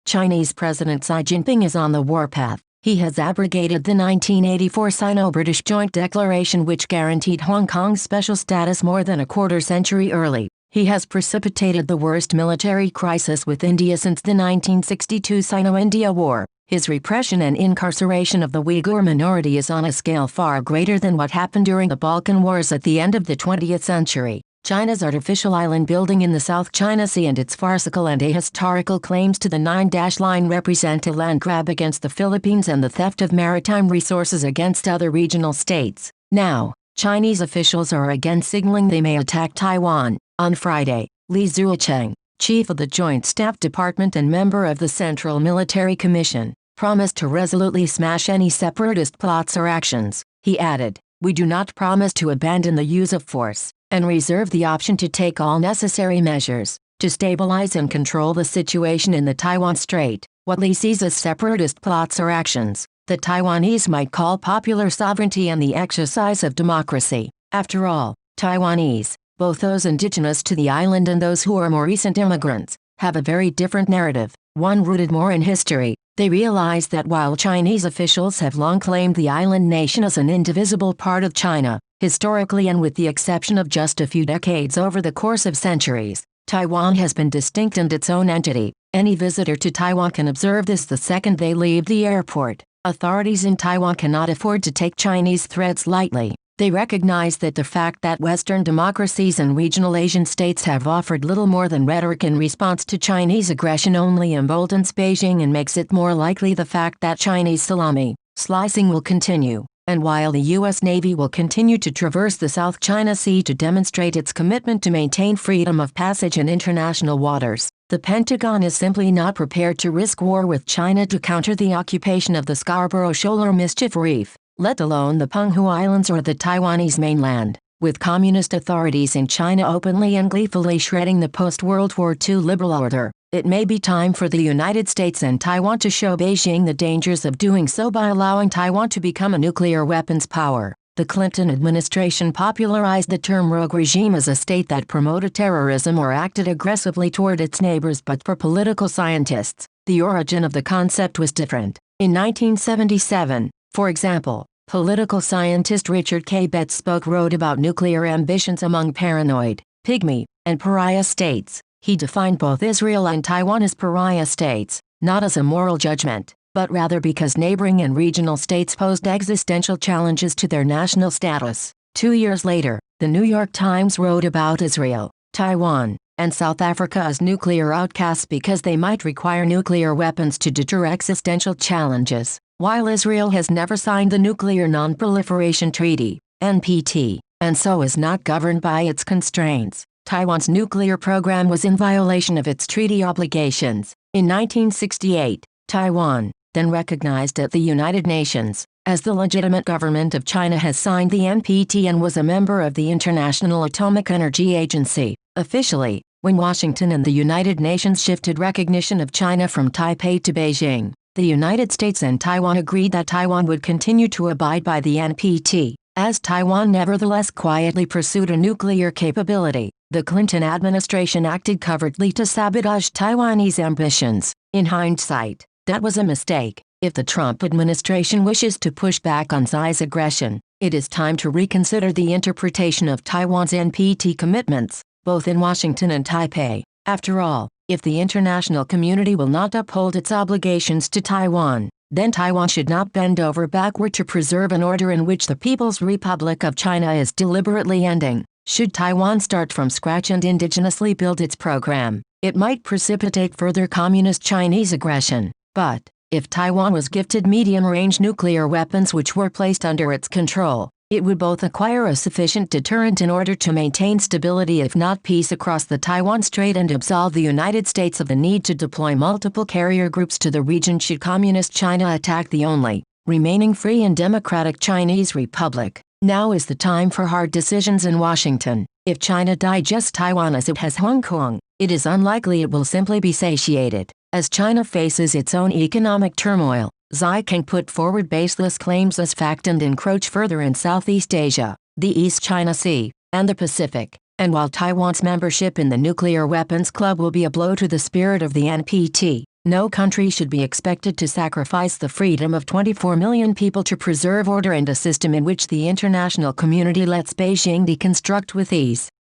Chinese President Xi Jinping is on the warpath. He has abrogated the 1984 Sino-British Joint Declaration which guaranteed Hong Kong's special status more than a quarter-century early. He has precipitated the worst military crisis with India since the 1962 Sino-India War. His repression and incarceration of the Uyghur minority is on a scale far greater than what happened during the Balkan Wars at the end of the 20th century. China's artificial island building in the South China Sea and its farcical and ahistorical claims to the Nine-Dash Line represent a land grab against the Philippines and the theft of maritime resources against other regional states. Now, Chinese officials are again signaling they may attack Taiwan. On Friday, Li Zuocheng, chief of the Joint Staff Department and member of the Central Military Commission, promised to resolutely smash any separatist plots or actions. He added, "We do not promise to abandon the use of force, and reserve the option to take all necessary measures to stabilize and control the situation in the Taiwan Strait." What Li sees as separatist plots or actions, the Taiwanese might call popular sovereignty and the exercise of democracy. After all, Taiwanese, both those indigenous to the island and those who are more recent immigrants, have a very different narrative, one rooted more in history. They realize that while Chinese officials have long claimed the island nation as an indivisible part of China, historically and with the exception of just a few decades over the course of centuries, Taiwan has been distinct and its own entity. Any visitor to Taiwan can observe this the second they leave the airport. Authorities in Taiwan cannot afford to take Chinese threats lightly. They recognize that the fact that Western democracies and regional Asian states have offered little more than rhetoric in response to Chinese aggression only emboldens Beijing and makes it more likely the fact that Chinese salami slicing will continue. And while the U.S. Navy will continue to traverse the South China Sea to demonstrate its commitment to maintain freedom of passage in international waters, the Pentagon is simply not prepared to risk war with China to counter the occupation of the Scarborough Shoal or Mischief Reef, let alone the Penghu Islands or the Taiwanese mainland. With communist authorities in China openly and gleefully shredding the post-World War II liberal order, it may be time for the United States and Taiwan to show Beijing the dangers of doing so by allowing Taiwan to become a nuclear weapons power. The Clinton administration popularized the term rogue regime as a state that promoted terrorism or acted aggressively toward its neighbors, but for political scientists, the origin of the concept was different. In 1977, for example, political scientist Richard K. Betts wrote about nuclear ambitions among paranoid, pygmy, and pariah states. He defined both Israel and Taiwan as pariah states, not as a moral judgment, but rather because neighboring and regional states posed existential challenges to their national status. 2 years later, the New York Times wrote about Israel, Taiwan, and South Africa as nuclear outcasts because they might require nuclear weapons to deter existential challenges. While Israel has never signed the Nuclear Non-Proliferation Treaty, NPT, and so is not governed by its constraints, Taiwan's nuclear program was in violation of its treaty obligations. In 1968, Taiwan, then recognized at the United Nations, as the legitimate government of China, has signed the NPT and was a member of the International Atomic Energy Agency. Officially, when Washington and the United Nations shifted recognition of China from Taipei to Beijing, the United States and Taiwan agreed that Taiwan would continue to abide by the NPT. As Taiwan nevertheless quietly pursued a nuclear capability, the Clinton administration acted covertly to sabotage Taiwanese ambitions. In hindsight, that was a mistake. If the Trump administration wishes to push back on Xi's aggression, it is time to reconsider the interpretation of Taiwan's NPT commitments, both in Washington and Taipei. After all, if the international community will not uphold its obligations to Taiwan, then Taiwan should not bend over backward to preserve an order in which the People's Republic of China is deliberately ending. Should Taiwan start from scratch and indigenously build its program, it might precipitate further communist Chinese aggression. But, if Taiwan was gifted medium-range nuclear weapons which were placed under its control, it would both acquire a sufficient deterrent in order to maintain stability if not peace across the Taiwan Strait and absolve the United States of the need to deploy multiple carrier groups to the region should communist China attack the only remaining free and democratic Chinese republic. Now is the time for hard decisions in Washington. If China digests Taiwan as it has Hong Kong, it is unlikely it will simply be satiated. As China faces its own economic turmoil, Xi can put forward baseless claims as fact and encroach further in Southeast Asia, the East China Sea, and the Pacific. And while Taiwan's membership in the Nuclear Weapons Club will be a blow to the spirit of the NPT, No country should be expected to sacrifice the freedom of 24 million people to preserve order and a system in which the international community lets Beijing deconstruct with ease.